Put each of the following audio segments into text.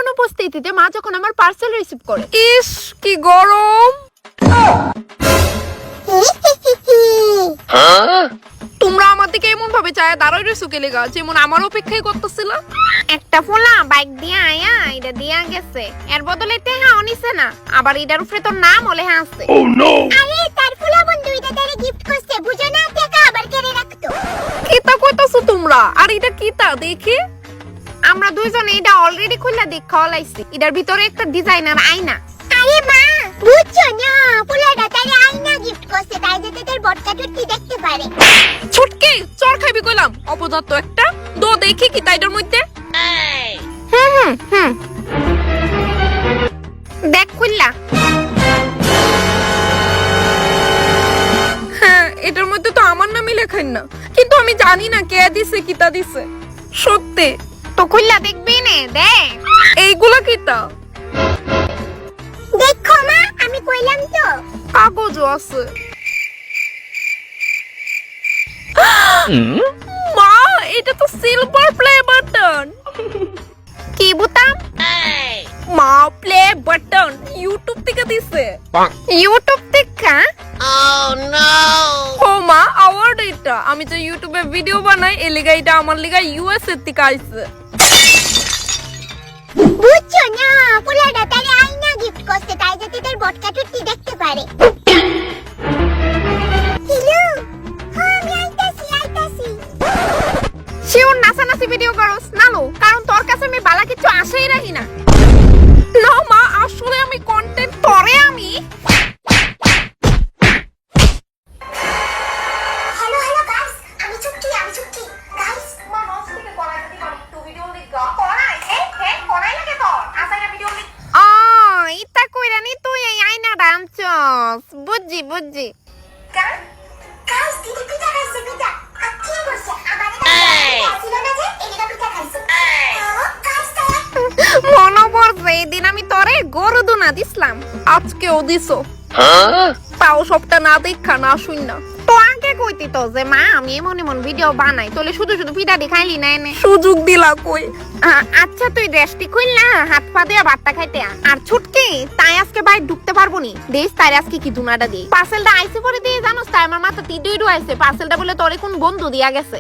অনুপস্থিতিতে মা যখন আমার পার্সেল রিসিভ করে। ইস কি গরম। তোমরা আমার দিকে এমন ভাবে চায় দাঁড়াই রইছো কে লেগা, যেমন আমার অপেক্ষাই করতেছিল। একটা ফোলা বাইক দিয়ে আয়া এটা দিয়া গেছে, এর বদলে টেহা অনিছে না, আবার এটার উপরে তোর নাম ওলেহা আছে। Oh no! আরে তার ফোলা বন্ধু এটা তারে গিফট করছে, বুঝো না, টাকা আবার কেড়ে রাখতো। কিতা কইতাছো তোমরা? আর এটা কিতা দেখি? আমরা দুইজনে এটা অলরেডি খুললা দেখা লাইছি। এটার ভিতরে একটা ডিজাইনার আয়না। আরে মা, বুঝছো না, ফোলাটা তারে আয়না গিফট করছে, তাই যাতে তার বটকা টুটকি দেখতে পারে। ছুটকি চর খাইবি কইলাম, অপদার্থ একটা। দো দেখি কি তাইটার মধ্যে। হুম দেখ খুললা। হ্যাঁ, এটার মধ্যে তো আমার নামই লেখাই না, কিন্তু আমি জানি না কে দিছে কিতা দিছে। সত্যি তো খুললা দেখবি নে, দেখ এইগুলা কিতা। দেখো মা, আমি কইলাম তো। কাগজও আছে। মা, এটা তো সিলভার প্লে বাটন। কি বুতাম? মা, প্লে বাটন ইউটিউব থেকে দিছে। ইউটিউব থেকে? Oh no! ও মা, আওয়ার্ড এটা। আমি তো ইউটিউবে ভিডিও বানাই, এই লিগা এটা আমার লিগা ইউএস এর থেকে আইছে। বুঝছো না, ফোলাটা তারে আয়না গিফট করছে, তাই যাতে তার বটকা টুটকি দেখতে পারে। হ্যালো, হ্যাঁ আমি আইতাছি। শিওর নাচানাচি ভিডিও করস নালো, কারণ তোর কাছে আমি বালা কিছু আশাই রাখি না। না মা, আসলে আমি কন্টেন্ট করে আমি। হ্যালো গাইস, আমি চুপটি গাইস। মা নস থেকে করাই দিই, আমি একটু ভিডিও লিখা করাই। করাই লাগে তোর আসাইরা ভিডিও লিখ। ইতা কইরা নি তুই এই আয়না রামচস। বুঝছি। গাইস দিদি পিঠা খাইছে, পিঠা আচ্ছা বসে আমাদের ছিল না যে এলিগা পিঠা খাইছে। গাইস মনে পড়ছে এদিন আমি তোরে গরু দুনা দিছিলাম, আজকেও দিছো। Huh? তাও সবটা না দেখা না শুন না। তো আগে কইতি তো যে মা আমি এমন ভিডিও বানাই, তোলে শুধু পিঠা দেখাইলি না এনে। সুযোগ দিলা কই। আচ্ছা তুই রেস্টি কইল না, হাত পা দিয়ে ভাতটা খাইতে আর ছুটকি তাই আজকে বাইরে ঢুকতে পারবো নি। দেশ তাই আজকে কি দুনাটা দিই। পার্সেলটা আইছে পরে দিয়ে জানোস, তাই আমার মাথা টিডুইডু আইছে। পার্সেলটা বলে তোরে কোন বন্ধু দিয়া গেছে।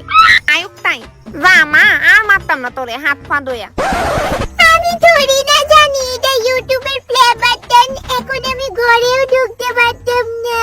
আয়ুক তাই যা মা, আর মারতাম না তোরে, হাত পা দইয়া। আমি থোড়ি না জানি এটা ইউটিউবের প্লে বাটন, এখন আমি ঘরেও ঢুকতে পারতাম না।